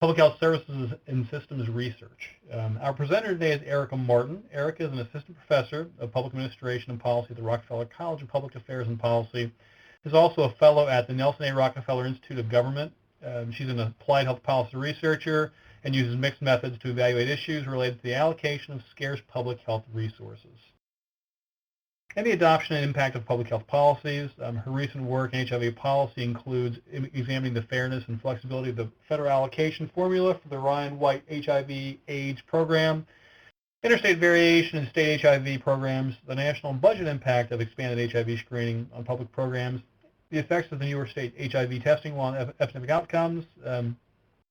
Public Health Services and Systems Research. Our presenter today is Erika Martin. Erika is an assistant professor of public administration and policy at the Rockefeller College of Public Affairs and Policy. She's also a fellow at the Nelson A. Rockefeller Institute of Government. She's an applied health policy researcher and uses mixed methods to evaluate issues related to the allocation of scarce public health resources and the adoption and impact of public health policies. Her recent work in HIV policy includes examining the fairness and flexibility of the federal allocation formula for the Ryan White HIV/AIDS program, interstate variation in state HIV programs, the national budget impact of expanded HIV screening on public programs, the effects of the New York State HIV testing law on epidemic outcomes,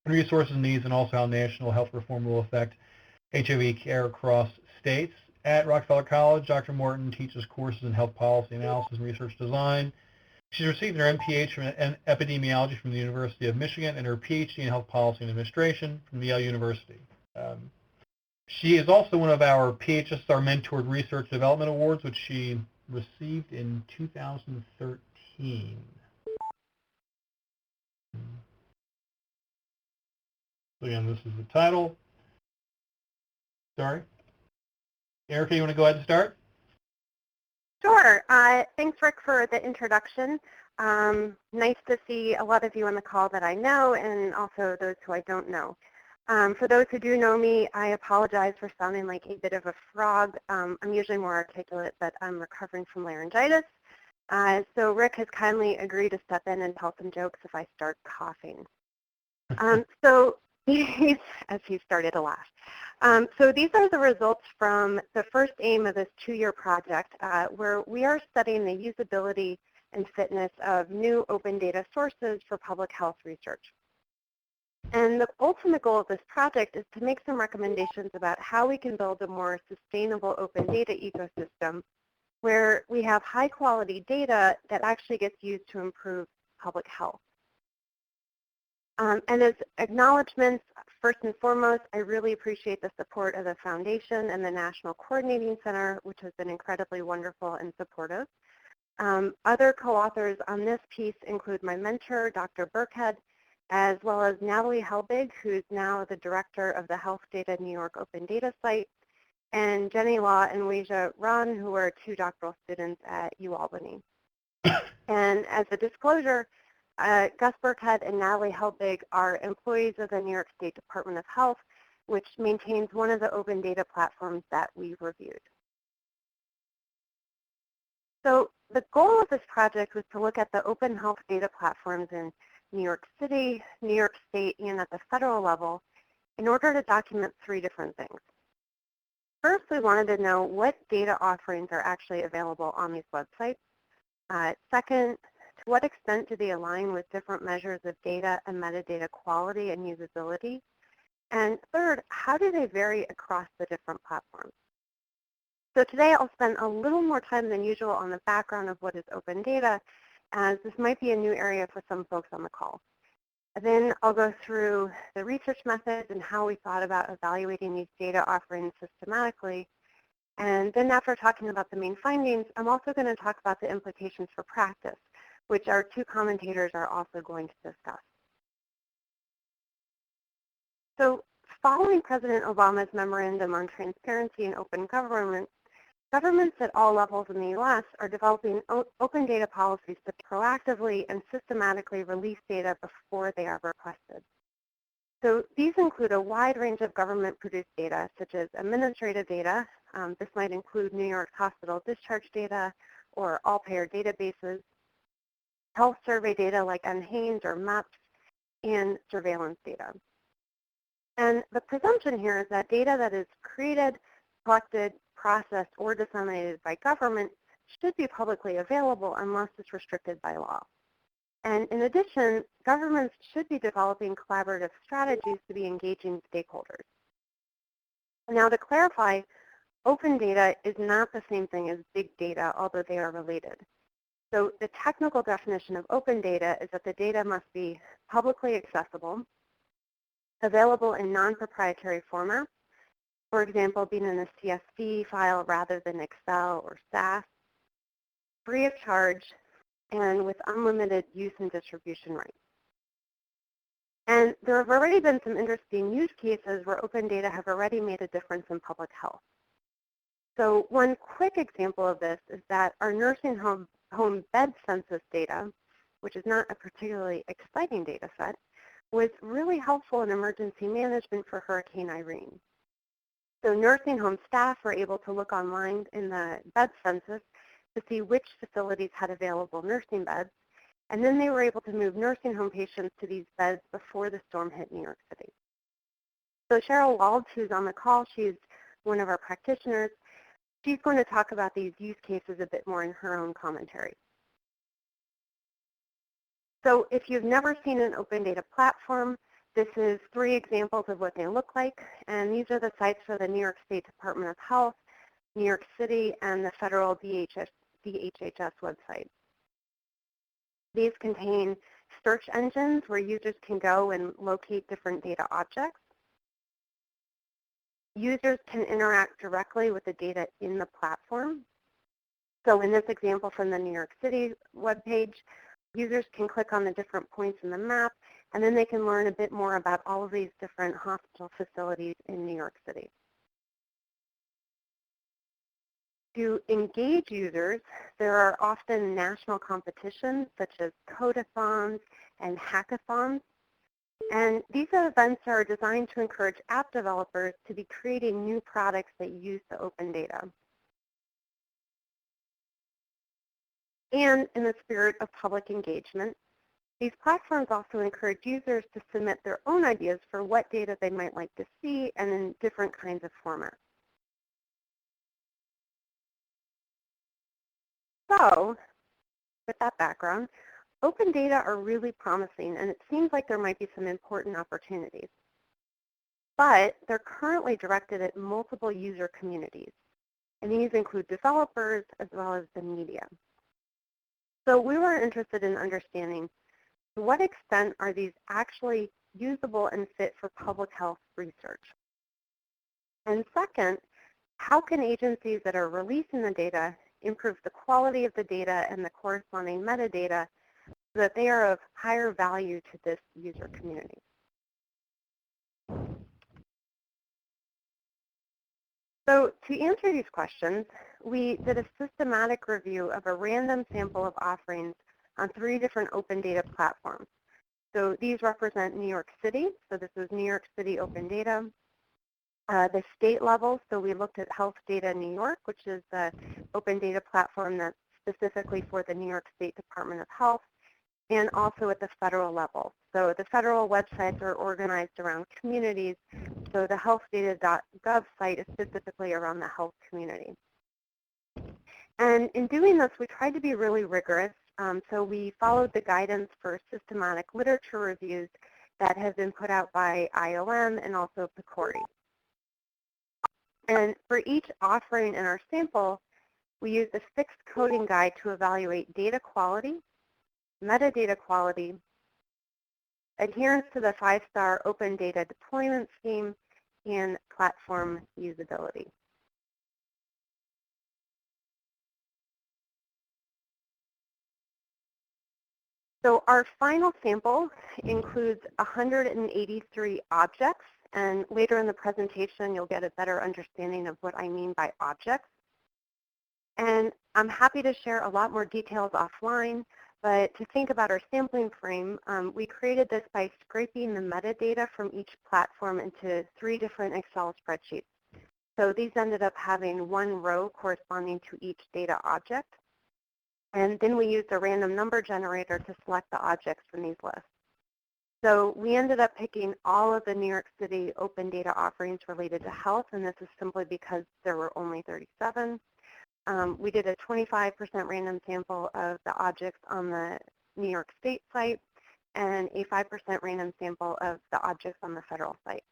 resources needs, and also how national health reform will affect HIV care across states. At Rockefeller College, Dr. Morton teaches courses in health policy analysis and research design. She's received her MPH in epidemiology from the University of Michigan and her PhD in health policy and administration from Yale University. She is also one of our PHSR Mentored Research Development Awards, which she received in 2013. So again, this is the title. Sorry. Erika, you want to go ahead and start? Sure. Thanks, Rick, for the introduction. Nice to see a lot of you on the call that I know and also those who I don't know. For those who do know me, I apologize for sounding like a bit of a frog. I'm usually more articulate, but I'm recovering from laryngitis. So Rick has kindly agreed to step in and tell some jokes if I start coughing. As he started to laugh. So these are the results from the first aim of this 2-year project, where we are studying the usability and fitness of new open data sources for public health research. And the ultimate goal of this project is to make some recommendations about how we can build a more sustainable open data ecosystem where we have high quality data that actually gets used to improve public health. And as acknowledgments, first and foremost, I really appreciate the support of the Foundation and the National Coordinating Center, which has been incredibly wonderful and supportive. Other co-authors on this piece include my mentor, Dr. Burkhead, as well as Natalie Helbig, who's now the director of the Health Data New York Open Data Site, and Jenny Law and Weijia Ran, who are 2 doctoral students at Albany. And as a disclosure, Gus Burkhead and Natalie Helbig are employees of the New York State Department of Health, which maintains one of the open data platforms that we reviewed. So the goal of this project was to look at the open health data platforms in New York City, New York State, and at the federal level in order to document 3 different things. First, we wanted to know what data offerings are actually available on these websites. Second, to what extent do they align with different measures of data and metadata quality and usability? And third, how do they vary across the different platforms? So today I'll spend a little more time than usual on the background of what is open data, as this might be a new area for some folks on the call. And then I'll go through the research methods and how we thought about evaluating these data offerings systematically. And then after talking about the main findings, I'm also going to talk about the implications for practice, which our 2 commentators are also going to discuss. So following President Obama's memorandum on transparency and open government, governments at all levels in the U.S. are developing open data policies to proactively and systematically release data before they are requested. So these include a wide range of government-produced data, such as administrative data. This might include New York hospital discharge data or all-payer databases, health survey data like NHANES or MAPS, and surveillance data. And the presumption here is that data that is created, collected, processed, or disseminated by government should be publicly available unless it's restricted by law. And in addition, governments should be developing collaborative strategies to be engaging stakeholders. Now to clarify, open data is not the same thing as big data, although they are related. So the technical definition of open data is that the data must be publicly accessible, available in non-proprietary formats, for example, being in a CSV file rather than Excel or SAS, free of charge, and with unlimited use and distribution rights. And there have already been some interesting use cases where open data have already made a difference in public health. So one quick example of this is that our nursing home bed census data, which is not a particularly exciting data set, was really helpful in emergency management for Hurricane Irene. So nursing home staff were able to look online in the bed census to see which facilities had available nursing beds, and then they were able to move nursing home patients to these beds before the storm hit New York City. So Cheryl Wald, who's on the call, she's one of our practitioners. She's going to talk about these use cases a bit more in her own commentary. So if you've never seen an open data platform, this is 3 examples of what they look like, and these are the sites for the New York State Department of Health, New York City, and the federal DHHS website. These contain search engines where users can go and locate different data objects. Users can interact directly with the data in the platform. So in this example from the New York City webpage, users can click on the different points in the map, and then they can learn a bit more about all of these different hospital facilities in New York City. To engage users, there are often national competitions such as codathons and hackathons. And these events are designed to encourage app developers to be creating new products that use the open data. And in the spirit of public engagement, these platforms also encourage users to submit their own ideas for what data they might like to see and in different kinds of formats. So, with that background, open data are really promising, and it seems like there might be some important opportunities. But they're currently directed at multiple user communities, and these include developers as well as the media. So we were interested in understanding to what extent are these actually usable and fit for public health research? And second, how can agencies that are releasing the data improve the quality of the data and the corresponding metadata so that they are of higher value to this user community? So to answer these questions, we did a systematic review of a random sample of offerings on 3 different open data platforms. So these represent New York City. So this is New York City Open Data. The state level, so we looked at Health Data New York, which is the open data platform that's specifically for the New York State Department of Health, and also at the federal level. So the federal websites are organized around communities, so the healthdata.gov site is specifically around the health community. And in doing this, we tried to be really rigorous. So we followed the guidance for systematic literature reviews that have been put out by IOM and also PCORI. And for each offering in our sample, we used a fixed coding guide to evaluate data quality, metadata quality, adherence to the 5-star open data deployment scheme, and platform usability. So our final sample includes 183 objects, and later in the presentation you'll get a better understanding of what I mean by objects. And I'm happy to share a lot more details offline, but to think about our sampling frame, we created this by scraping the metadata from each platform into 3 different Excel spreadsheets. So these ended up having 1 row corresponding to each data object. And then we used a random number generator to select the objects from these lists. So we ended up picking all of the New York City open data offerings related to health, and this is simply because there were only 37. We did a 25% random sample of the objects on the New York State site and a 5% random sample of the objects on the federal site.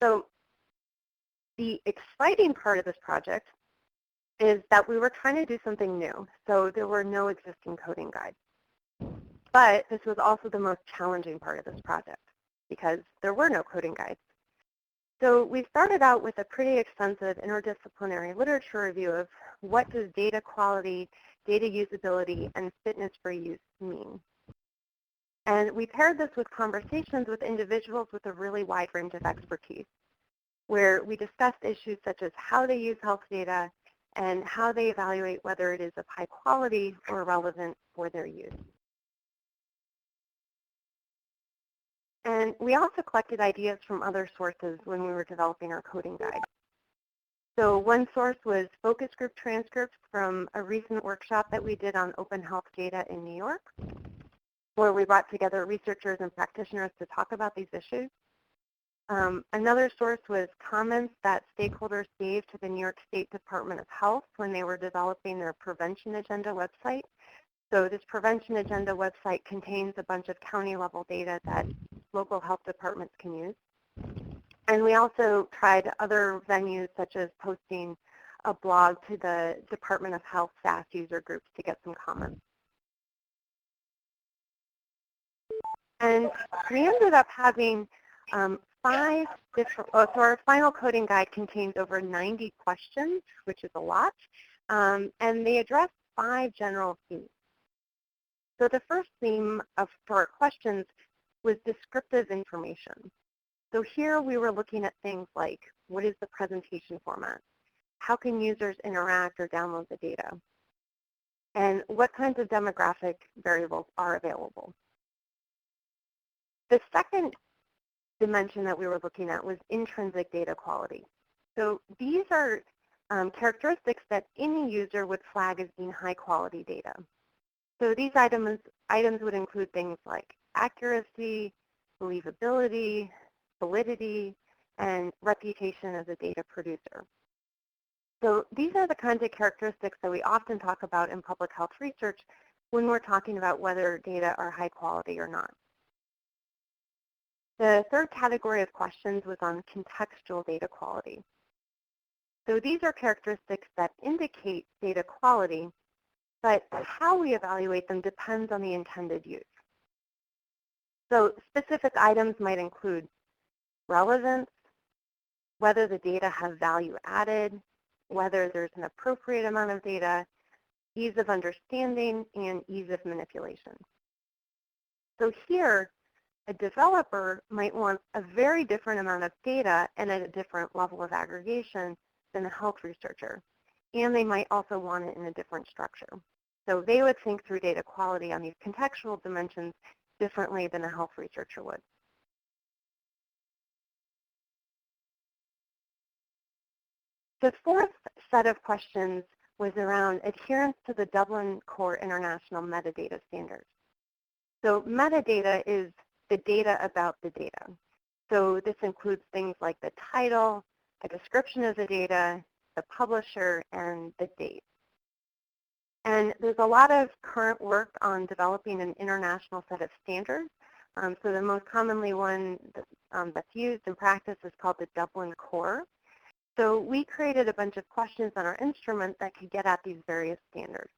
So the exciting part of this project is that we were trying to do something new. So there were no existing coding guides. But this was also the most challenging part of this project because there were no coding guides. So we started out with a pretty extensive interdisciplinary literature review of what does data quality data usability, and fitness for use mean? And we paired this with conversations with individuals with a really wide range of expertise, where we discussed issues such as how they use health data and how they evaluate whether it is of high quality or relevant for their use. And we also collected ideas from other sources when we were developing our coding guide. So one source was focus group transcripts from a recent workshop that we did on open health data in New York, where we brought together researchers and practitioners to talk about these issues. Another source was comments that stakeholders gave to the New York State Department of Health when they were developing their prevention agenda website. So this prevention agenda website contains a bunch of county-level data that local health departments can use. And we also tried other venues, such as posting a blog to the Department of Health SAS user groups to get some comments. And we ended up having 5 different, so our final coding guide contains over 90 questions, which is a lot, and they address 5 general themes. So the first theme for our questions was descriptive information. So here we were looking at things like, what is the presentation format? How can users interact or download the data? And what kinds of demographic variables are available? The second dimension that we were looking at was intrinsic data quality. So these are characteristics that any user would flag as being high quality data. So these items would include things like accuracy, believability, validity, and reputation as a data producer. So these are the kinds of characteristics that we often talk about in public health research when we're talking about whether data are high quality or not. The third category of questions was on contextual data quality. So these are characteristics that indicate data quality, but how we evaluate them depends on the intended use. So specific items might include relevance, whether the data has value added, whether there's an appropriate amount of data, ease of understanding, and ease of manipulation. So here, a developer might want a very different amount of data and at a different level of aggregation than a health researcher. And they might also want it in a different structure. So they would think through data quality on these contextual dimensions differently than a health researcher would. The fourth set of questions was around adherence to the Dublin Core International Metadata Standards. So metadata is the data about the data. So this includes things like the title, a description of the data, the publisher, and the date. And there's a lot of current work on developing an international set of standards. So the most commonly one that's used in practice is called the Dublin Core. So we created a bunch of questions on our instrument that could get at these various standards.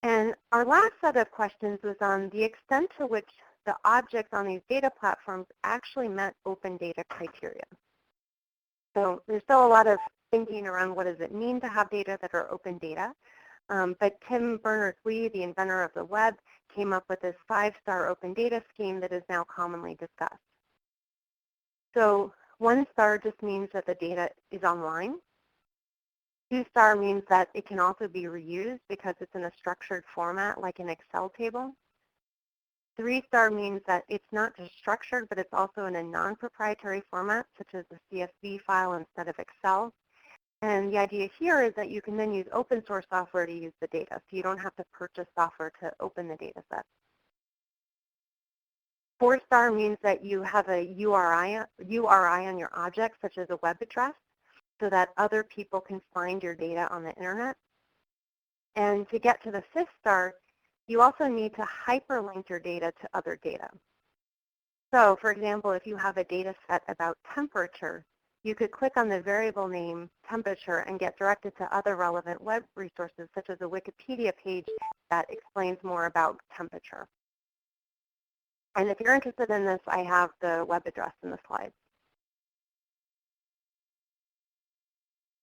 And our last set of questions was on the extent to which the objects on these data platforms actually met open data criteria. So there's still a lot of thinking around what does it mean to have data that are open data. But Tim Berners-Lee, the inventor of the web, came up with this 5-star open data scheme that is now commonly discussed. So 1 star just means that the data is online. 2-star means that it can also be reused because it's in a structured format like an Excel table. 3-star means that it's not just structured, but it's also in a non-proprietary format, such as a CSV file instead of Excel. And the idea here is that you can then use open source software to use the data, so you don't have to purchase software to open the data set. 4-star means that you have a URI on your object, such as a web address, so that other people can find your data on the internet. And to get to the 5th star, you also need to hyperlink your data to other data. So, for example, if you have a data set about temperature, you could click on the variable name temperature and get directed to other relevant web resources, such as a Wikipedia page that explains more about temperature. And if you're interested in this, I have the web address in the slides.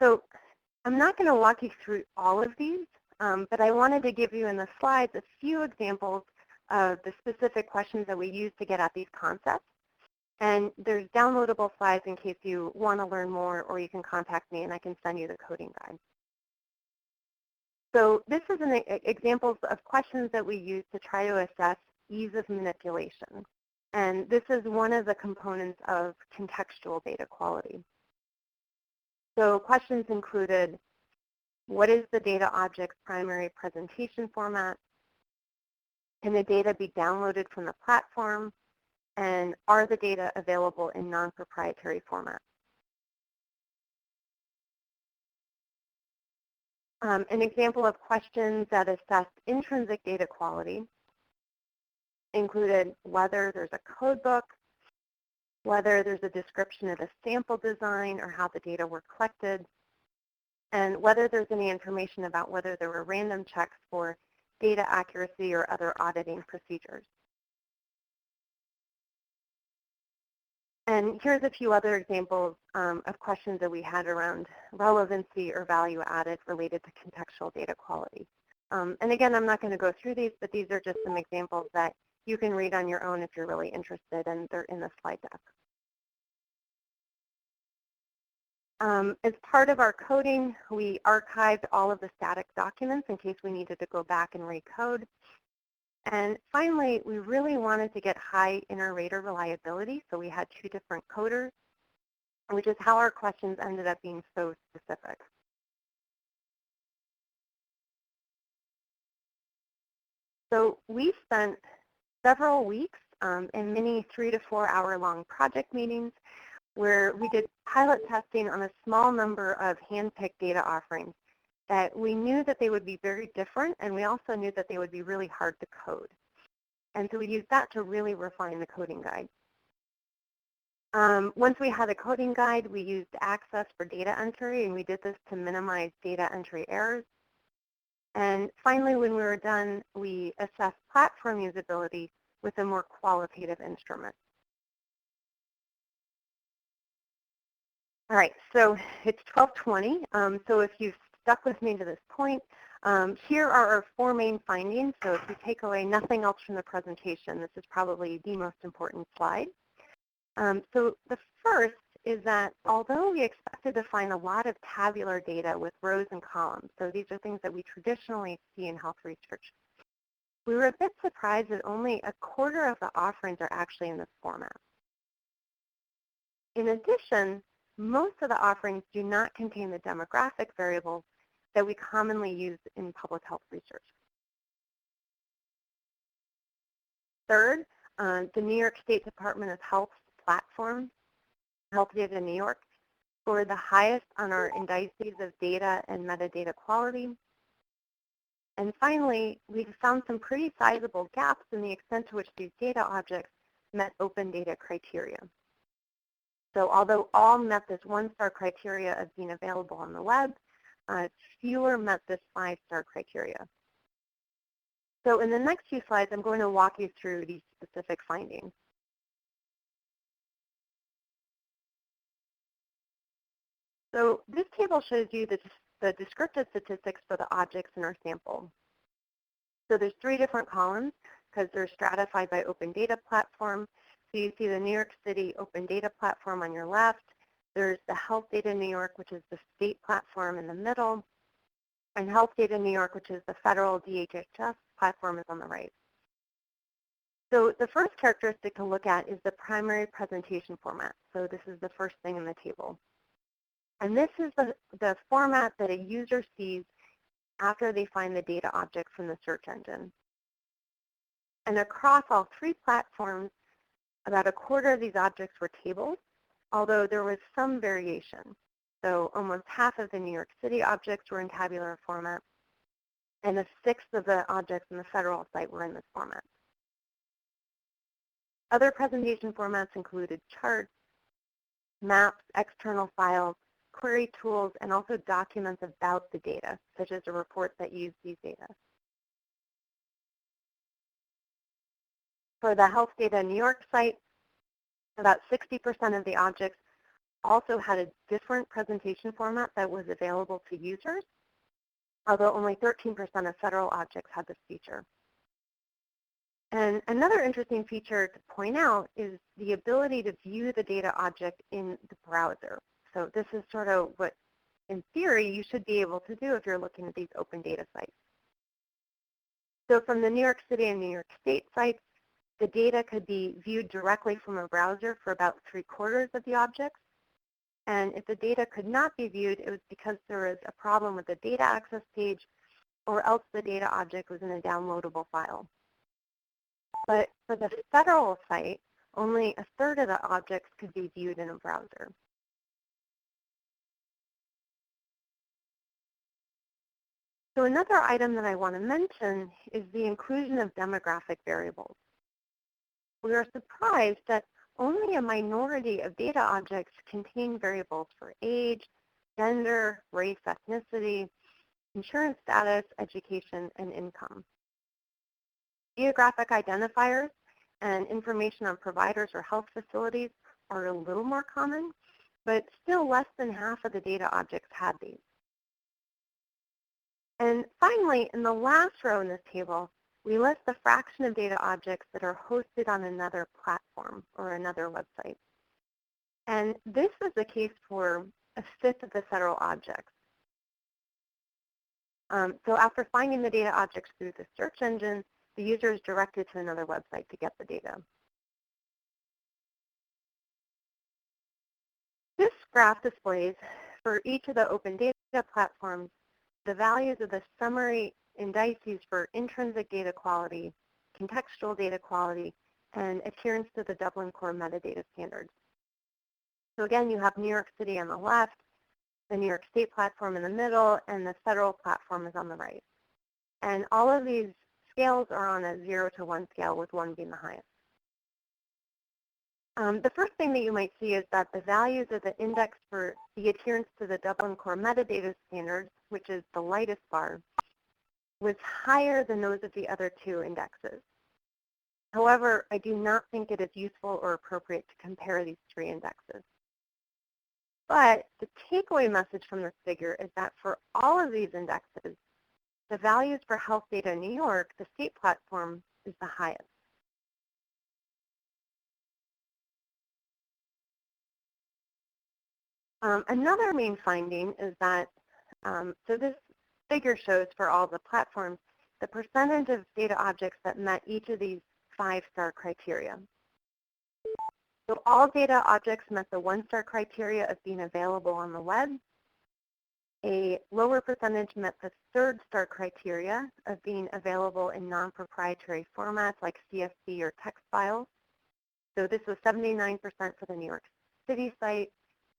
So I'm not going to walk you through all of these, but I wanted to give you in the slides a few examples of the specific questions that we use to get at these concepts. And there's downloadable slides in case you want to learn more, or you can contact me and I can send you the coding guide. So this is an examples of questions that we use to try to assess ease of manipulation. And this is one of the components of contextual data quality. So questions included, what is the data object's primary presentation format? Can the data be downloaded from the platform? And are the data available in non-proprietary formats? An example of questions that assessed intrinsic data quality included whether there's a code book, whether there's a description of the sample design or how the data were collected, and whether there's any information about whether there were random checks for data accuracy or other auditing procedures. And here's a few other examples of questions that we had around relevancy or value added related to contextual data quality. And again, I'm not going to go through these, but these are just some examples that you can read on your own if you're really interested, and they're in the slide deck. As part of our coding, we archived all of the static documents in case we needed to go back and recode. And finally, we really wanted to get high inter-rater reliability, so we had 2 different coders, which is how our questions ended up being so specific. So we spent several weeks in many 3 to 4 hour long project meetings where we did pilot testing on a small number of hand-picked data offerings that we knew that they would be very different, and we also knew that they would be really hard to code. And so we used that to really refine the coding guide. Once we had a coding guide, we used Access for data entry, and we did this to minimize data entry errors. And finally, when we were done, we assessed platform usability with a more qualitative instrument. All right, so it's 12:20. So if you've stuck with me to this point, here are our 4 main findings. So if you take away nothing else from the presentation, this is probably the most important slide. So the first is that although we expected to find a lot of tabular data with rows and columns, so these are things that we traditionally see in health research, we were a bit surprised that only a quarter of the offerings are actually in this format. In addition, most of the offerings do not contain the demographic variables that we commonly use in public health research. Third, the New York State Department of Health platform, Health Data New York, scored the highest on our indices of data and metadata quality. And finally, we found some pretty sizable gaps in the extent to which these data objects met open data criteria. So although all met this 1-star criteria of being available on the web, fewer met this 5-star criteria. So in the next few slides, I'm going to walk you through these specific findings. So this table shows you the descriptive statistics for the objects in our sample. So there's 3 different columns because they're stratified by open data platform. So you see the New York City Open Data Platform on your left. There's the Health Data New York, which is the state platform in the middle. And Health Data New York, which is the federal DHHS platform, is on the right. So the first characteristic to look at is the primary presentation format. So this is the first thing in the table. And this is the format that a user sees after they find the data object from the search engine. And across all 3 platforms, about a quarter of these objects were tables, although there was some variation. So almost half of the New York City objects were in tabular format, and 1/6 of the objects in the federal site were in this format. Other presentation formats included charts, maps, external files, query tools, and also documents about the data, such as the reports that use these data. For the Health Data New York site, about 60% of the objects also had a different presentation format that was available to users, although only 13% of federal objects had this feature. And another interesting feature to point out is the ability to view the data object in the browser. So this is sort of what, in theory, you should be able to do if you're looking at these open data sites. So from the New York City and New York State sites, the data could be viewed directly from a browser for about 3/4 of the objects. And if the data could not be viewed, it was because there was a problem with the data access page, or else the data object was in a downloadable file. But for the federal site, only 1/3 of the objects could be viewed in a browser. So another item that I want to mention is the inclusion of demographic variables. We are surprised that only a minority of data objects contain variables for age, gender, race, ethnicity, insurance status, education, and income. Geographic identifiers and information on providers or health facilities are a little more common, but still less than half of the data objects had these. And finally, in the last row in this table, we list the fraction of data objects that are hosted on another platform or another website. And this is the case for 1/5 of the federal objects. So after finding the data objects through the search engine, the user is directed to another website to get the data. This graph displays for each of the open data platforms the values of the summary indices for intrinsic data quality, contextual data quality, and adherence to the Dublin Core metadata standards. So again, you have New York City on the left, the New York State platform in the middle, and the federal platform is on the right. And all of these scales are on a 0 to 1 scale, with 1 being the highest. The first thing that you might see is that the values of the index for the adherence to the Dublin Core metadata standards, which is the lightest bar, was higher than those of the other 2 indexes. However, I do not think it is useful or appropriate to compare these 3 indexes. But the takeaway message from this figure is that for all of these indexes, the values for health data in New York, the state platform, is the highest. Another main finding is that, so this figure shows for all the platforms the percentage of data objects that met each of these 5-star criteria. So all data objects met the 1-star criteria of being available on the web. A lower percentage met the 3rd-star criteria of being available in non-proprietary formats like CSV or text files. So this was 79% for the New York City site,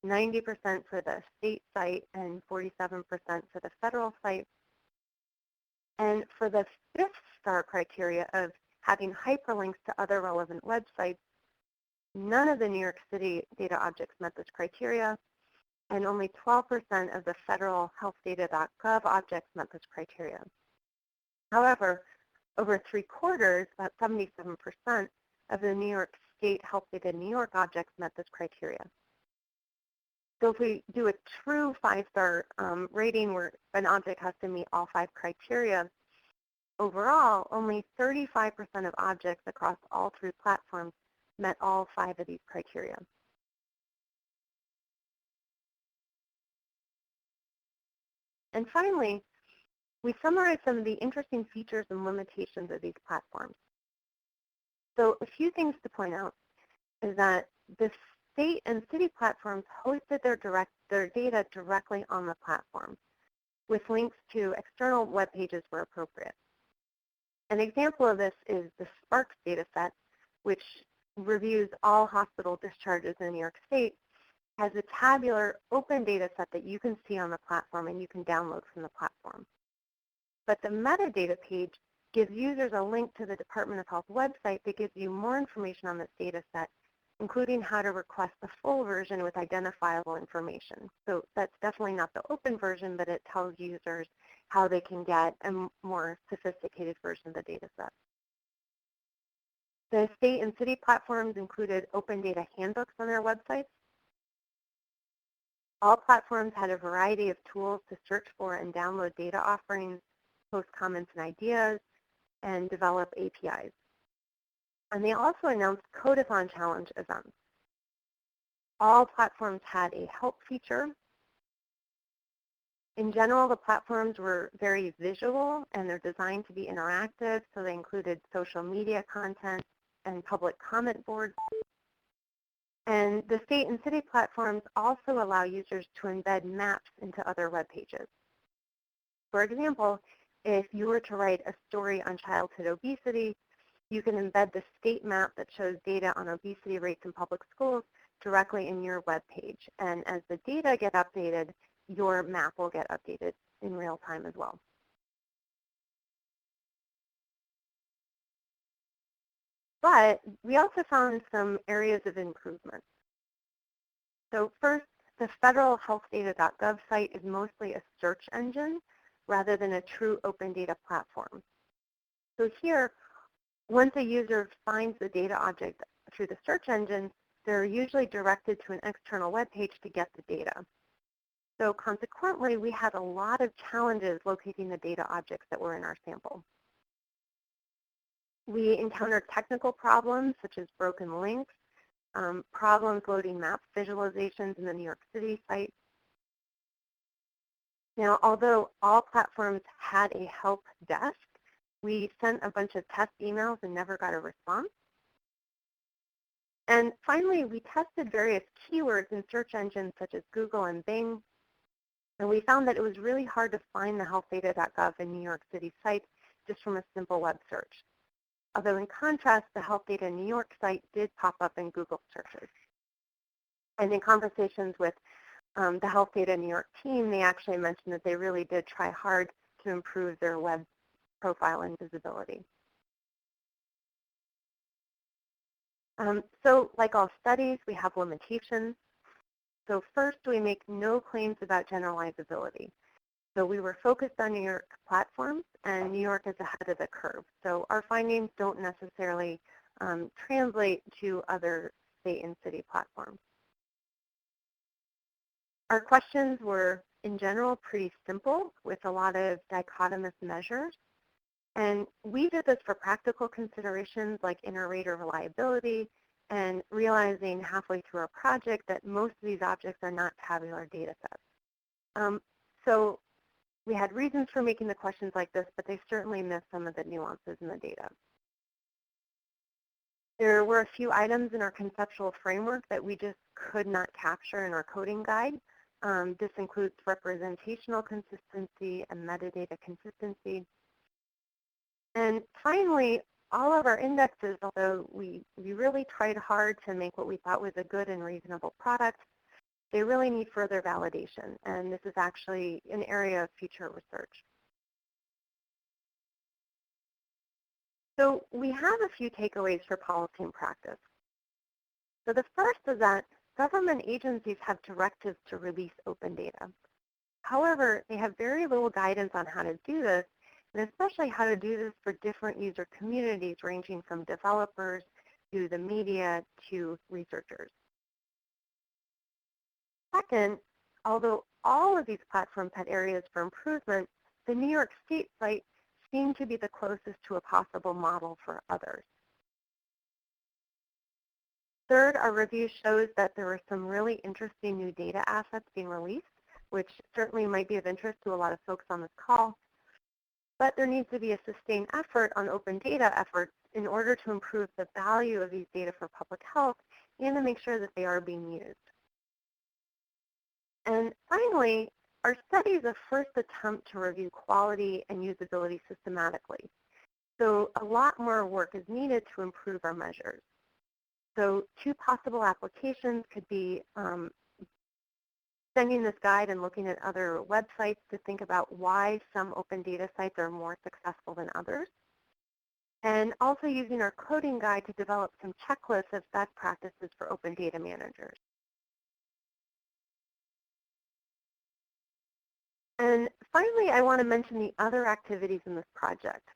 90% for the state site, and 47% for the federal site. And for the 5th-star criteria of having hyperlinks to other relevant websites, none of the New York City data objects met this criteria, and only 12% of the federal healthdata.gov objects met this criteria. However, over 3/4, about 77% of the New York State Health Data New York objects met this criteria. So if we do a true 5-star rating where an object has to meet all 5 criteria, overall, only 35% of objects across all 3 platforms met all 5 of these criteria. And finally, we summarize some of the interesting features and limitations of these platforms. So a few things to point out is that the state and city platforms hosted their data directly on the platform, with links to external web pages where appropriate. An example of this is the Sparks dataset, which reviews all hospital discharges in New York State, has a tabular open data set that you can see on the platform and you can download from the platform. But the metadata page gives users a link to the Department of Health website that gives you more information on this data set, including how to request the full version with identifiable information. So that's definitely not the open version, but it tells users how they can get a more sophisticated version of the data set. The state and city platforms included open data handbooks on their websites. All platforms had a variety of tools to search for and download data offerings, post comments and ideas, and develop APIs. And they also announced Codeathon Challenge events. All platforms had a help feature. In general, the platforms were very visual and they're designed to be interactive, so they included social media content and public comment boards. And the state and city platforms also allow users to embed maps into other web pages. For example, if you were to write a story on childhood obesity, you can embed the state map that shows data on obesity rates in public schools directly in your web page. And as the data get updated, your map will get updated in real time as well. But we also found some areas of improvement. So first, the federal healthdata.gov site is mostly a search engine rather than a true open data platform. So here, once a user finds the data object through the search engine, they're usually directed to an external web page to get the data. So consequently, we had a lot of challenges locating the data objects that were in our sample. We encountered technical problems such as broken links, problems loading map visualizations in the New York City site. Now, although all platforms had a help desk, we sent a bunch of test emails and never got a response. And finally, we tested various keywords in search engines such as Google and Bing, and we found that it was really hard to find the healthdata.gov in New York City sites just from a simple web search. Although in contrast, the Health Data New York site did pop up in Google searches. And in conversations with the Health Data New York team, they actually mentioned that they really did try hard to improve their web profile and visibility. So like all studies, we have limitations. So first, we make no claims about generalizability. So we were focused on New York platforms, and New York is ahead of the curve. So our findings don't necessarily translate to other state and city platforms. Our questions were, in general, pretty simple with a lot of dichotomous measures. And we did this for practical considerations like inter-rater reliability and realizing halfway through our project that most of these objects are not tabular data sets. So we had reasons for making the questions like this, but they certainly missed some of the nuances in the data. There were a few items in our conceptual framework that we just could not capture in our coding guide. This includes representational consistency and metadata consistency. And finally, all of our indexes, although we really tried hard to make what we thought was a good and reasonable product, they really need further validation. And this is actually an area of future research. So we have a few takeaways for policy and practice. So the first is that government agencies have directives to release open data. However, they have very little guidance on how to do this, and especially how to do this for different user communities ranging from developers to the media to researchers. Second, although all of these platforms had areas for improvement, the New York State site seemed to be the closest to a possible model for others. Third, our review shows that there were some really interesting new data assets being released, which certainly might be of interest to a lot of folks on this call. But there needs to be a sustained effort on open data efforts in order to improve the value of these data for public health and to make sure that they are being used. And finally, our study is a first attempt to review quality and usability systematically. So a lot more work is needed to improve our measures. So two possible applications could be sending this guide and looking at other websites to think about why some open data sites are more successful than others. And also using our coding guide to develop some checklists of best practices for open data managers. And finally, I want to mention the other activities in this project.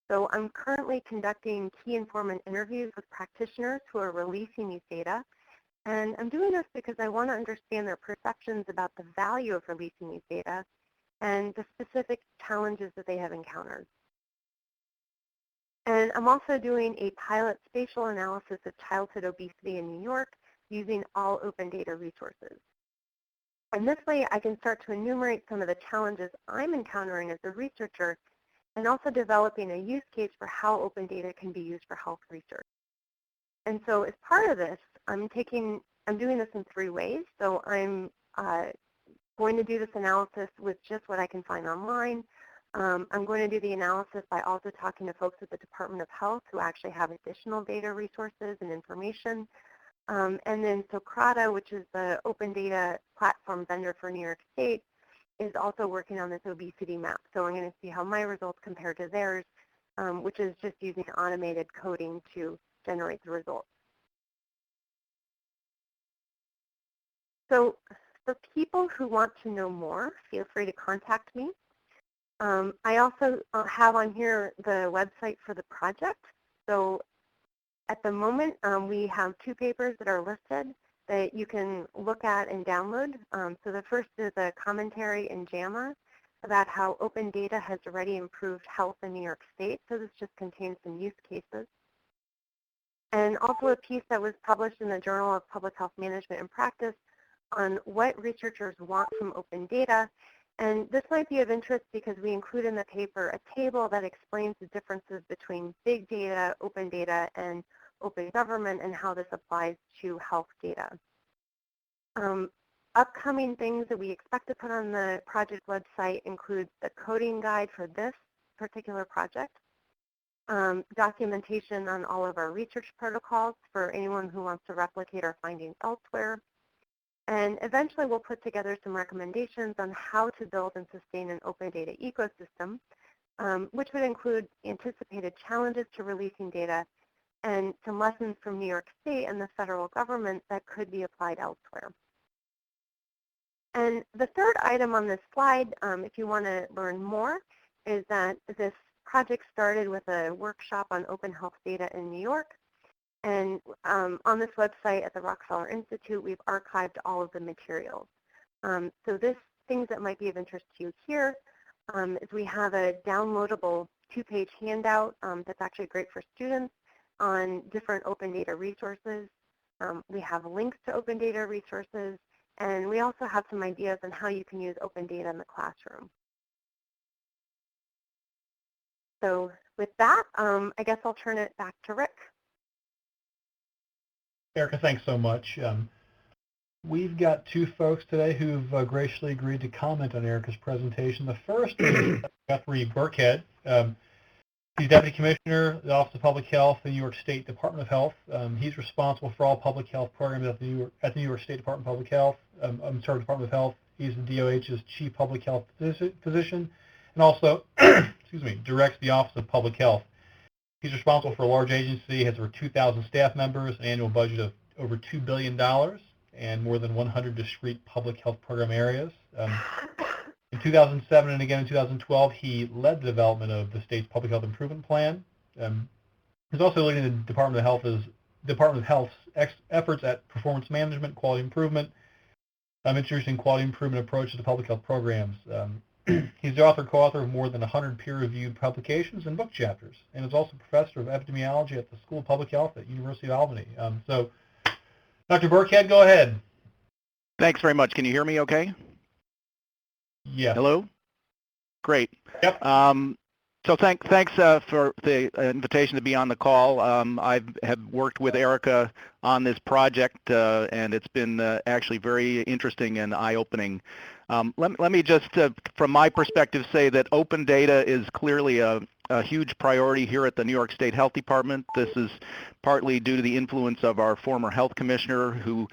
So I'm currently conducting key informant interviews with practitioners who are releasing these data. And I'm doing this because I want to understand their perceptions about the value of releasing these data and the specific challenges that they have encountered. And I'm also doing a pilot spatial analysis of childhood obesity in New York using all open data resources. And this way I can start to enumerate some of the challenges I'm encountering as a researcher and also developing a use case for how open data can be used for health research. And so as part of this, I'm doing this in 3 ways. So I'm going to do this analysis with just what I can find online. I'm going to do the analysis by also talking to folks at the Department of Health who actually have additional data resources and information. And then Socrata, which is the open data platform vendor for New York State, is also working on this obesity map. So I'm going to see how my results compare to theirs, which is just using automated coding to generate the results. So for people who want to know more, feel free to contact me. I also have on here the website for the project. So at the moment, we have 2 papers that are listed that you can look at and download. So the first is a commentary in JAMA about how open data has already improved health in New York State. So this just contains some use cases. And also a piece that was published in the Journal of Public Health Management and Practice on what researchers want from open data. And this might be of interest because we include in the paper a table that explains the differences between big data, and open government and how this applies to health data. Upcoming things that we expect to put on the project website include the coding guide for this particular project, documentation on all of our research protocols for anyone who wants to replicate our findings elsewhere, and eventually we'll put together some recommendations on how to build and sustain an open data ecosystem, which would include anticipated challenges to releasing data and some lessons from New York State and the federal government that could be applied elsewhere. And the third item on this slide, if you want to learn more, is that this project started with a workshop on open health data in New York. And on this website at the Rockefeller Institute, we've archived all of the materials. So things that might be of interest to you here is we have a downloadable 2-page handout that's actually great for students on different open data resources. We have links to open data resources, and we also have some ideas on how you can use open data in the classroom. So with that, I guess I'll turn it back to Rick. Erika, thanks so much. We've got 2 folks today who've graciously agreed to comment on Erika's presentation. The first is Guthrie Burkhead. He's Deputy Commissioner of the Office of Public Health, the New York State Department of Health. He's responsible for all public health programs at the New York State Department of Public Health. Department of Health. He's the DOH's Chief Public Health Physician, and also, directs the Office of Public Health. He's responsible for a large agency, has over 2,000 staff members, an annual budget of over $2 billion, and more than 100 discrete public health program areas. In 2007 and again in 2012, he led the development of the state's public health improvement plan. He's also leading the Department of Health's efforts at performance management, quality improvement, introducing quality improvement approaches to public health programs. He's the co-author of more than 100 peer-reviewed publications and book chapters, and is also professor of epidemiology at the School of Public Health at University of Albany. So, Dr. Burkhead, go ahead. Thanks very much. Can you hear me okay? Yes. Hello? Great. Yep. So thanks for the invitation to be on the call. I have worked with Erika on this project, and it's been actually very interesting and eye-opening. Let me just, from my perspective, say that open data is clearly a huge priority here at the New York State Health Department. This is partly due to the influence of our former health commissioner who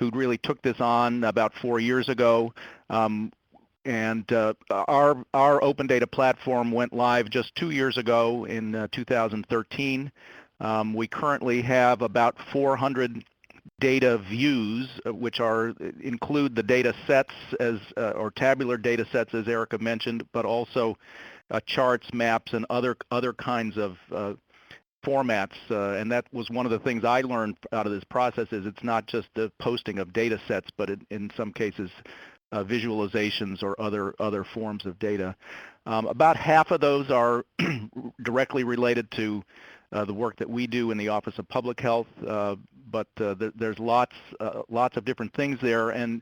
really took this on about 4 years ago. And our open data platform went live just 2 years ago in 2013. We currently have about 400 data views, which include the data sets or tabular data sets, as Erika mentioned, but also charts, maps, and other kinds of formats, and that was one of the things I learned out of this process. Is it's not just the posting of data sets, but in some cases visualizations or other forms of data. About half of those are directly related to the work that we do in the Office of Public Health, but there's lots of different things there, and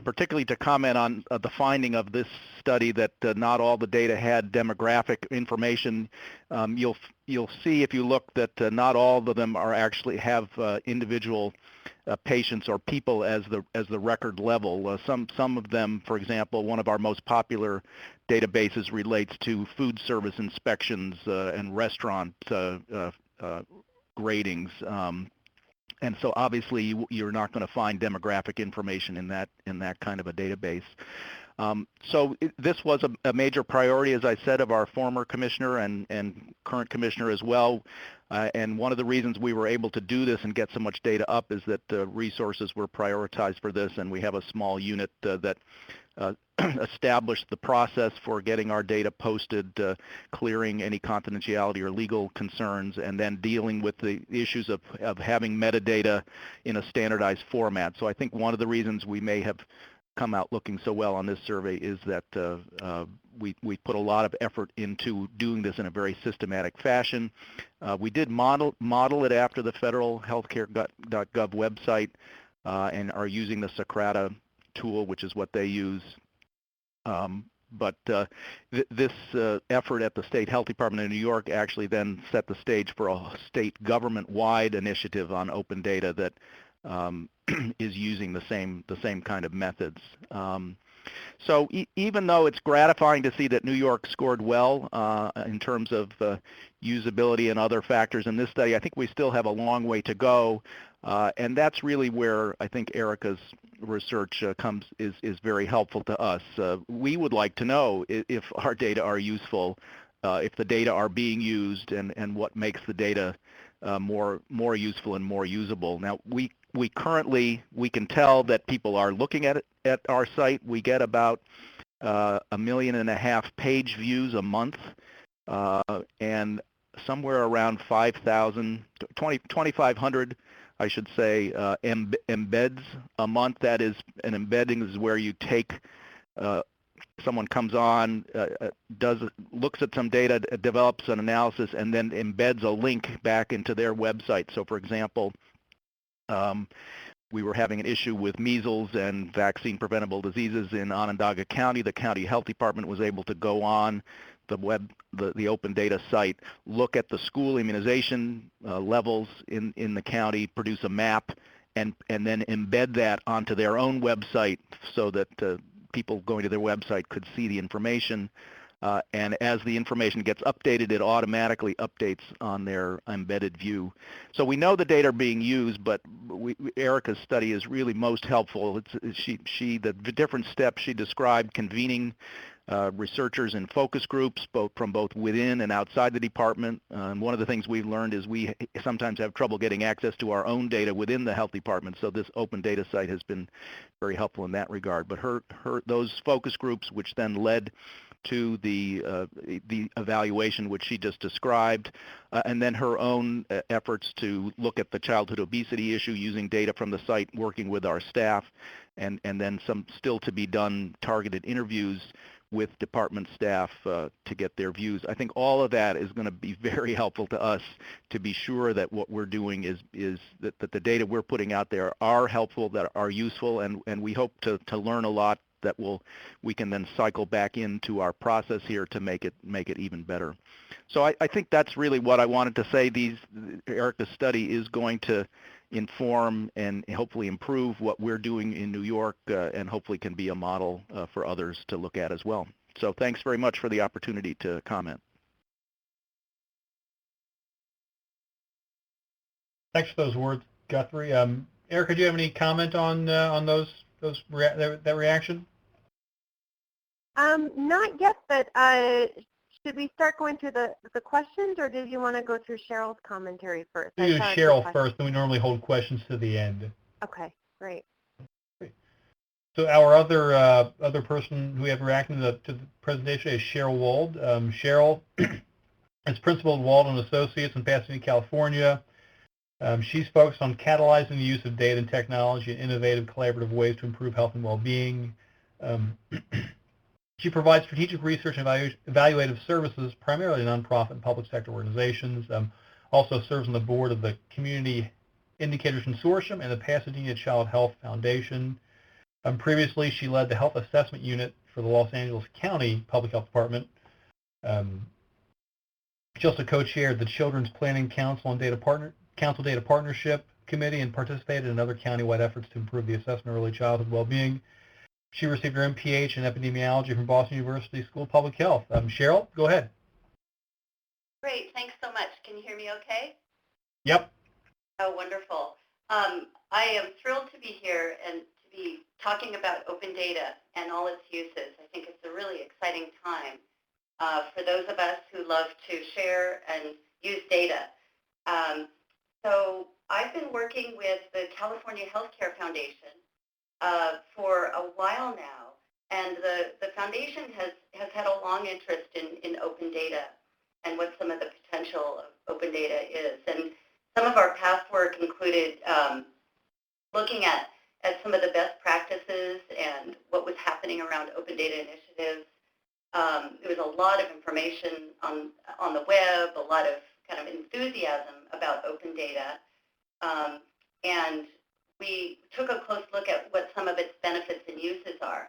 particularly to comment on the finding of this study that not all the data had demographic information. You'll see if you look that not all of them are actually have individual patients or people as the record level. Some of them, for example, one of our most popular databases relates to food service inspections and restaurant gradings. And so obviously you're not going to find demographic information in that kind of a database. So this was a major priority, as I said, of our former commissioner and current commissioner as well. And one of the reasons we were able to do this and get so much data up is that resources were prioritized for this, and we have a small unit that established the process for getting our data posted, clearing any confidentiality or legal concerns, and then dealing with the issues of having metadata in a standardized format. So I think one of the reasons we may have come out looking so well on this survey is that we put a lot of effort into doing this in a very systematic fashion. We did model it after the federal healthcare.gov website and are using the Socrata tool, which is what they use. But this effort at the State Health Department in New York actually then set the stage for a state government-wide initiative on open data that is using the same kind of methods. So even though it's gratifying to see that New York scored well in terms of usability and other factors in this study, I think we still have a long way to go. And that's really where I think Erika's research is very helpful to us. We would like to know if our data are useful, if the data are being used, and what makes the data more useful and more usable. Now, we can tell that people are looking at our site. We get about 1.5 million page views a month, and somewhere around 2,500, I should say, embeds a month. That is, an embedding is where you take someone comes on, looks at some data, develops an analysis, and then embeds a link back into their website. So, for example, we were having an issue with measles and vaccine preventable diseases in Onondaga County. The county health department was able to go on the open data site, look at the school immunization levels in the county, produce a map, and then embed that onto their own website so that people going to their website could see the information. And as the information gets updated, it automatically updates on their embedded view. So we know the data are being used, but Erika's study is really most helpful. The different steps she described, convening researchers in focus groups, from both within and outside the department. One of the things we've learned is we sometimes have trouble getting access to our own data within the health department, so this open data site has been very helpful in that regard. But those focus groups, which then led to the evaluation which she just described, and then her own efforts to look at the childhood obesity issue using data from the site, working with our staff, and then some still to be done targeted interviews with department staff to get their views. I think all of that is going to be very helpful to us to be sure that what we're doing is that the data we're putting out there are helpful, that are useful, and we hope to learn a lot that we can then cycle back into our process here to make it even better. So I think that's really what I wanted to say. Erika's study is going to inform and hopefully improve what we're doing in New York, and hopefully can be a model for others to look at as well. So thanks very much for the opportunity to comment. Thanks for those words, Guthrie. Erika, do you have any comment on that reaction? Not yet, but should we start going through the questions, or did you want to go through Cheryl's commentary first? We do Cheryl first, then we normally hold questions to the end. Okay, great. So our other person who we have reacting to the presentation is Cheryl Wold. Cheryl, As principal at Walden Associates in Pasadena, California. She's focused on catalyzing the use of data and technology and innovative collaborative ways to improve health and well-being. She provides strategic research and evaluative services primarily to nonprofit and public sector organizations. Also serves on the board of the Community Indicators Consortium and the Pasadena Child Health Foundation. Previously, she led the Health Assessment Unit for the Los Angeles County Public Health Department. She also co-chaired the Children's Planning Council Data Partnership Committee and participated in other countywide efforts to improve the assessment of early childhood well-being. She received her MPH in epidemiology from Boston University School of Public Health. Cheryl, go ahead. Great, thanks so much. Can you hear me okay? Yep. Oh, wonderful. I am thrilled to be here and to be talking about open data and all its uses. I think it's a really exciting time for those of us who love to share and use data. So I've been working with the California Healthcare Foundation for a while now, and the foundation has had a long interest in open data and what some of the potential of open data is. And some of our past work included looking at some of the best practices and what was happening around open data initiatives. There was a lot of information on the web, a lot of kind of enthusiasm about open data, and we took a close look at what some of its benefits and uses are,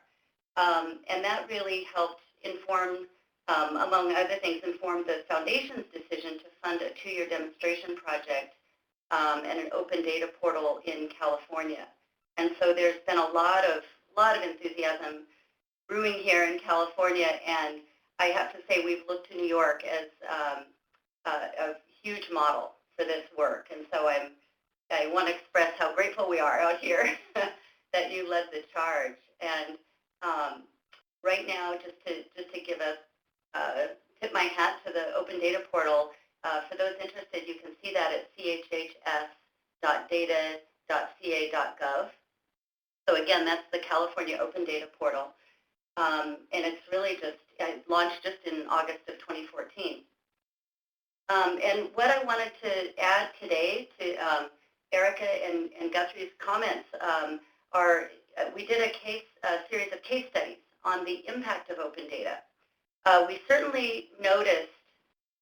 and that really helped inform, among other things, inform the foundation's decision to fund a 2-year demonstration project and an open data portal in California. And so there's been a lot of enthusiasm brewing here in California, and I have to say we've looked to New York as a huge model for this work. And so I want to express how grateful we are out here that you led the charge. And right now, just to give tip my hat to the Open Data Portal. For those interested, you can see that at chhs.data.ca.gov. So again, that's the California Open Data Portal. And it's really launched just in August of 2014. And what I wanted to add today to Erika and Guthrie's comments are we did a series of case studies on the impact of open data. We certainly noticed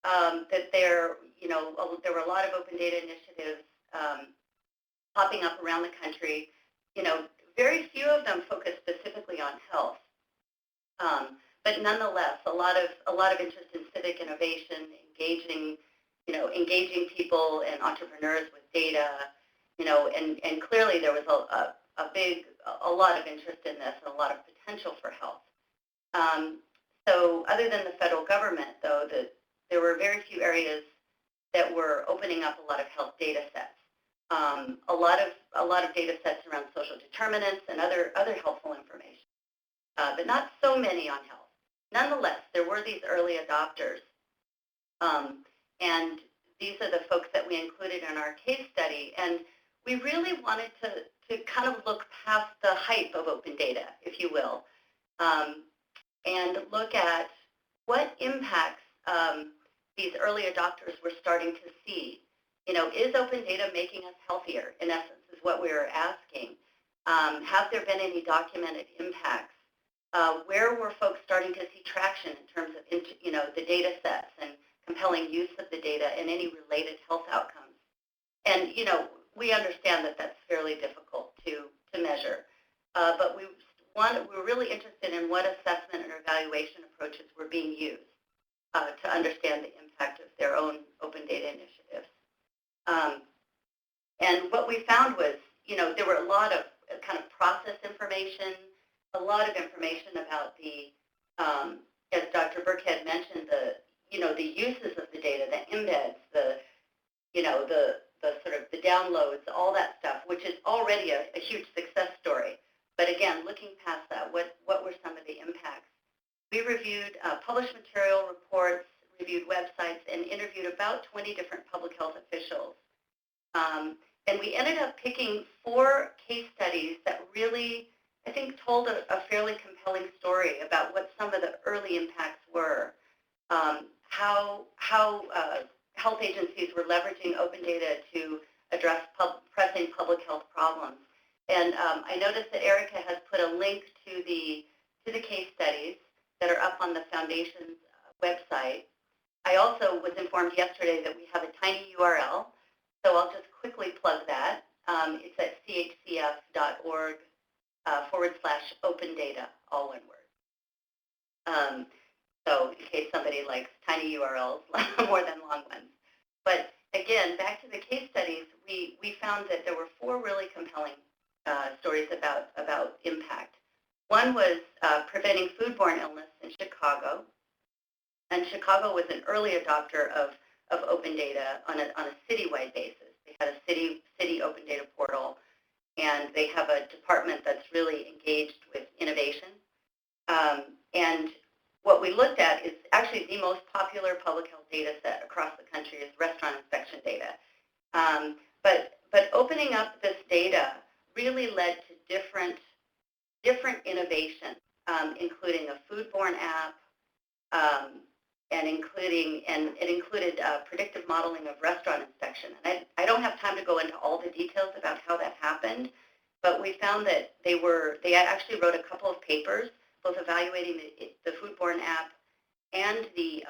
that there were a lot of open data initiatives popping up around the country. Very few of them focused specifically on health, but nonetheless, a lot of interest in civic innovation, engaging people and entrepreneurs with data, and clearly there was a lot of interest in this and a lot of potential for health. So other than the federal government, though, there were very few areas that were opening up a lot of health data sets. A lot of data sets around social determinants and other helpful information, but not so many on health. Nonetheless, there were these early adopters, and these are the folks that we included in our case study. And we really wanted to kind of look past the hype of open data, if you will, and look at what impacts these early adopters were starting to see. Is open data making us healthier, in essence, is what we were asking. Have there been any documented impacts? Where were folks starting to see traction in terms of the data sets and compelling use of the data and any related health outcomes? And we understand that that's fairly difficult to measure, but we were really interested in what assessment and evaluation approaches were being used to understand the impact of their own open data initiatives. And what we found was, there were a lot of kind of process information, a lot of information about the, as Dr. Burkhead mentioned, the uses of the data, the embeds, the sort of the downloads, all that stuff, which is already a huge success story. But again, looking past that, what were some of the impacts? We reviewed published material, reports, reviewed websites, and interviewed about 20 different public health officials. And we ended up picking 4 case studies that really, I think, told a fairly compelling story about what some of the early impacts were, how health agencies were leveraging open data to address pressing public health problems. And I noticed that Erika has put a link to the case studies that are up on the Foundation's website. I also was informed yesterday that we have a tiny URL, so I'll just quickly plug that. It's at chcf.org/open data, all one word. So in case somebody likes tiny URLs more than long ones. But again, back to the case studies, we found that there were 4 really compelling stories about impact. One was preventing foodborne illness in Chicago. And Chicago was an early adopter of open data on a citywide basis. They had a city open data portal, and they have a department that's really engaged with innovation. And what we looked at is actually the most popular public health data set across the country is restaurant inspection data. But opening up this data really led to different innovation, including a foodborne app, and it included predictive modeling of restaurant inspection. And I don't have time to go into all the details about how that happened, but we found that they actually wrote a couple of papers, both evaluating the foodborne app and the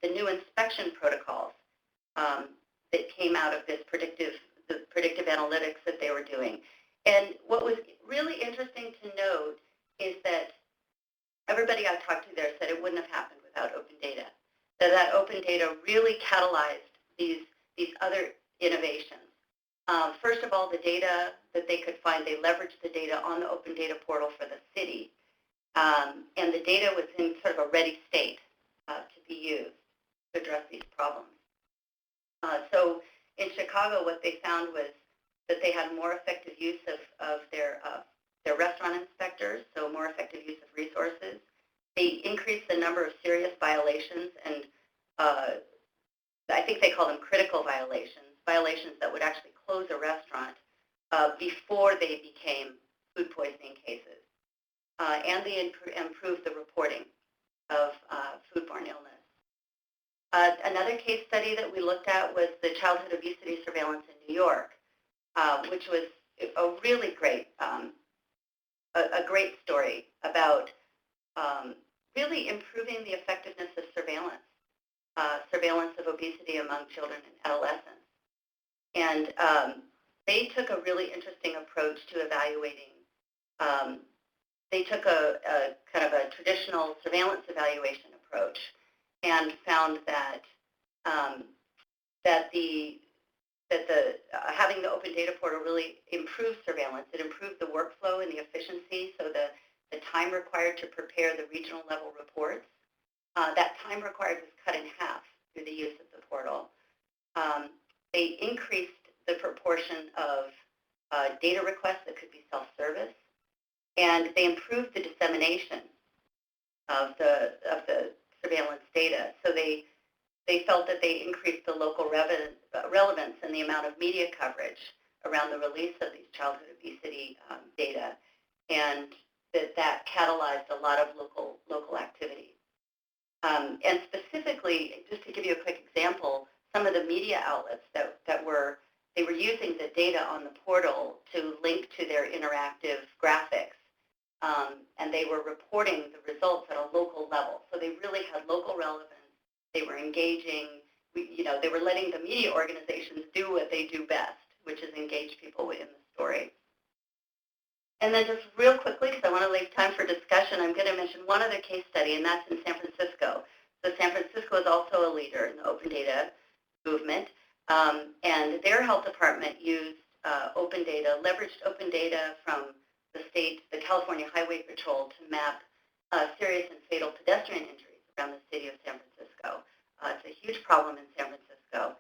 new inspection protocols that came out of this predictive analytics that they were doing. And what was really interesting to note is that everybody I talked to there said it wouldn't have happened without open data. That open data really catalyzed these other innovations. First of all, the data that they could find, they leveraged the data on the open data portal for the city. And the data was in sort of a ready state to be used to address these problems. So in Chicago, what they found was that they had more effective use of their restaurant inspectors, so more effective use of resources. They increased the number of serious violations, and I think they call them critical violations that would actually close a restaurant before they became food poisoning cases. And they improved the reporting of foodborne illness. Another case study that we looked at was the childhood obesity surveillance in New York, which was a really great, a great story about really improving the effectiveness of surveillance of obesity among children and adolescents. And they took a really interesting approach to evaluating. They took a kind of a traditional surveillance evaluation approach and found that having the open data portal really improved surveillance. It improved the workflow and the efficiency, so the time required to prepare the regional level reports, that time required was cut in half through the use of the portal. They increased the proportion of data requests that could be self-service, and they improved the dissemination of the surveillance data. So they felt that they increased the local relevance and the amount of media coverage around the release of these childhood obesity data, and that catalyzed a lot of local activity. And specifically, just to give you a quick example, some of the media outlets that were using the data on the portal to link to their interactive graphics, and they were reporting the results at a local level. So they really had local relevance. They were engaging. They were letting the media organizations do what they do best, which is engage people in the story. And then just real quickly, because I want to leave time for discussion, I'm going to mention one other case study, and that's in San Francisco. So San Francisco is also a leader in the open data movement, and their health department used open data, leveraged open data from the California Highway Patrol to map serious and fatal pedestrian injuries around the city of San Francisco. It's a huge problem in San Francisco.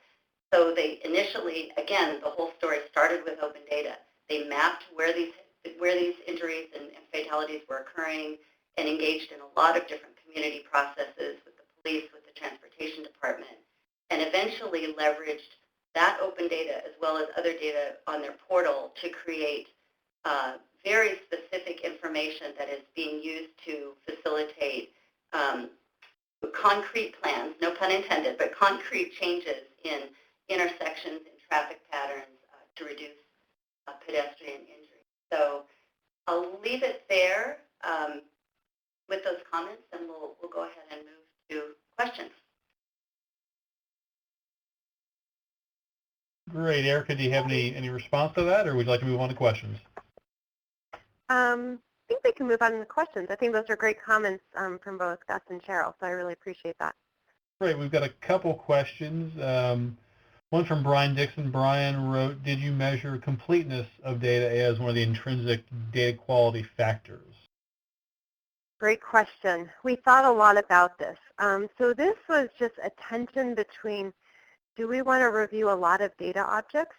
So they initially, again, the whole story started with open data. They mapped where these injuries and fatalities were occurring and engaged in a lot of different community processes with the police, with the transportation department, and eventually leveraged that open data as well as other data on their portal to create very specific information that is being used to facilitate concrete plans, no pun intended, but concrete changes in intersections, in traffic patterns to reduce pedestrian injury. So I'll leave it there with those comments, and we'll go ahead and move to questions. Great. Erika, do you have any response to that, or would you like to move on to questions? I think we can move on to questions. I think those are great comments from both Gus and Cheryl, so I really appreciate that. Great. We've got a couple questions. One from Brian Dixon. Brian wrote, did you measure completeness of data as one of the intrinsic data quality factors? Great question. We thought a lot about this. So this was just a tension between, do we want to review a lot of data objects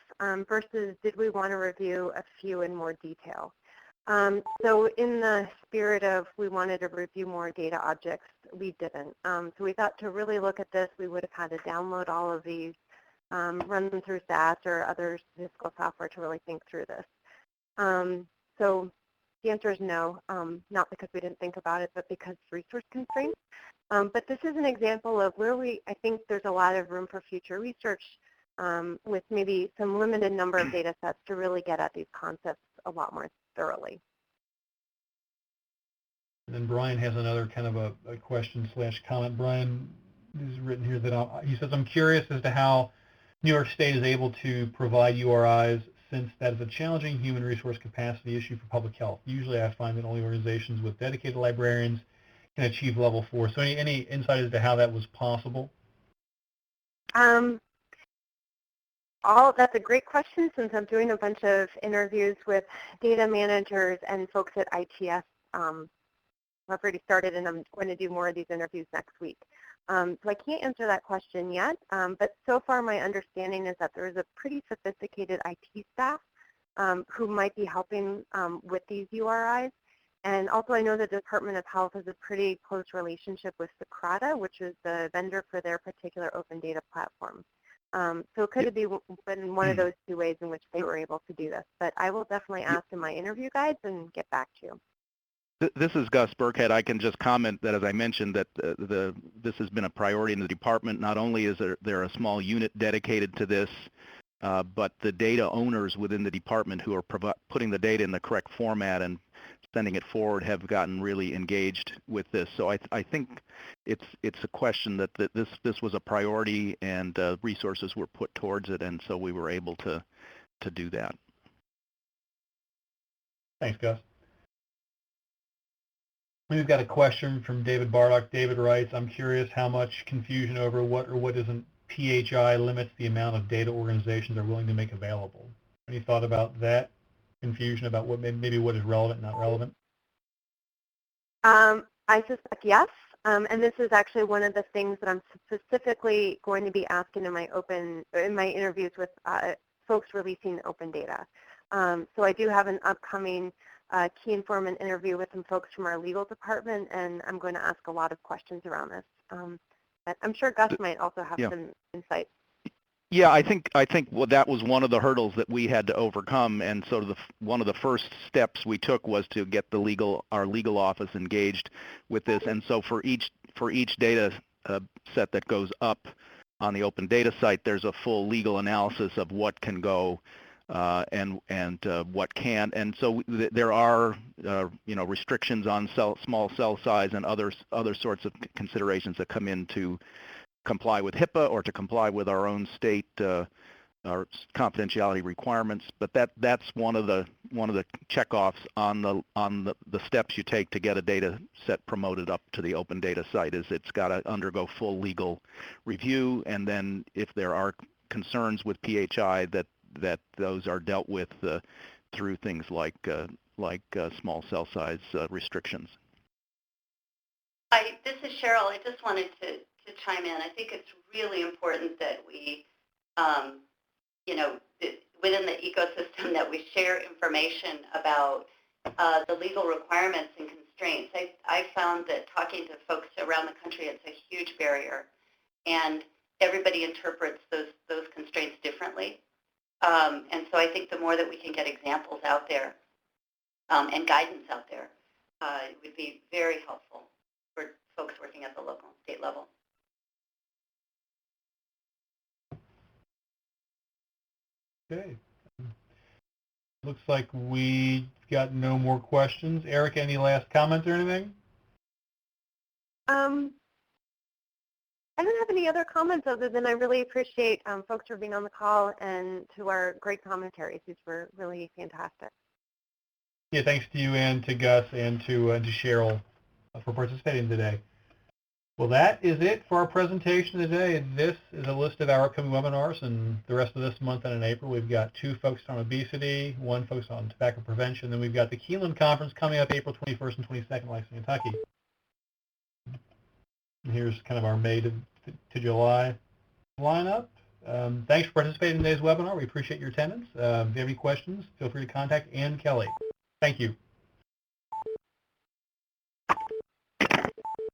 versus did we want to review a few in more detail? So in the spirit of we wanted to review more data objects, we didn't. So we thought to really look at this, we would have had to download all of these, run them through SAS or other statistical software to really think through this. So the answer is no, not because we didn't think about it, but because resource constraints. But this is an example of where I think there's a lot of room for future research with maybe some limited number of data sets to really get at these concepts a lot more thoroughly. And then Brian has another kind of a question / comment. Brian is written here that he says, I'm curious as to how New York State is able to provide URIs since that is a challenging human resource capacity issue for public health. Usually I find that only organizations with dedicated librarians can achieve level 4. So any insight as to how that was possible? That's a great question since I'm doing a bunch of interviews with data managers and folks at ITS. I've already started and I'm going to do more of these interviews next week. So I can't answer that question yet, but so far my understanding is that there is a pretty sophisticated IT staff who might be helping with these URIs. And also I know the Department of Health has a pretty close relationship with Socrata, which is the vendor for their particular open data platform. So it could have been one of those two ways in which they were able to do this. But I will definitely ask in my interview guides and get back to you. This is Gus Burkhead. I can just comment that, as I mentioned, that this has been a priority in the department. Not only is there a small unit dedicated to this, but the data owners within the department who are putting the data in the correct format and sending it forward have gotten really engaged with this. So I think it's a question that this was a priority and resources were put towards it, and so we were able to do that. Thanks, Gus. We've got a question from David Bardock. David writes, I'm curious how much confusion over what or what isn't PHI limits the amount of data organizations are willing to make available. Any thought about that? Confusion about what maybe what is relevant, not relevant? I suspect yes. And this is actually one of the things that I'm specifically going to be asking in my interviews with folks releasing open data. So I do have an upcoming key informant interview with some folks from our legal department, and I'm going to ask a lot of questions around this. But I'm sure Gus might also have some insights. Yeah, I think well, that was one of the hurdles that we had to overcome, and so one of the first steps we took was to get our legal office engaged with this. And so for each data set that goes up on the open data site, there's a full legal analysis of what can go and what can't. And so there are restrictions on small cell size and other sorts of considerations that come into comply with HIPAA or to comply with our own state our confidentiality requirements. But that's one of the checkoffs on the steps you take to get a data set promoted up to the open data site. Is it's got to undergo full legal review, and then if there are concerns with PHI, that those are dealt with through things like small cell size restrictions. This is Cheryl. I just wanted to chime in. I think it's really important that we, within the ecosystem, that we share information about the legal requirements and constraints. I found that talking to folks around the country, it's a huge barrier, and everybody interprets those constraints differently. And so I think the more that we can get examples out there and guidance out there, it would be very helpful for folks working at the local and state level. Okay. Looks like we got no more questions. Erika, any last comments or anything? I don't have any other comments other than I really appreciate folks for being on the call and to our great commentaries. These were really fantastic. Yeah, thanks to you and to Gus and to Cheryl for participating today. Well, that is it for our presentation today. This is a list of our upcoming webinars, and the rest of this month and in April, we've got 2 focused on obesity, 1 focused on tobacco prevention. Then we've got the Keeneland Conference coming up April 21st and 22nd in Lexington, Kentucky. And here's kind of our May to July lineup. Thanks for participating in today's webinar. We appreciate your attendance. If you have any questions, feel free to contact Ann Kelly. Thank you.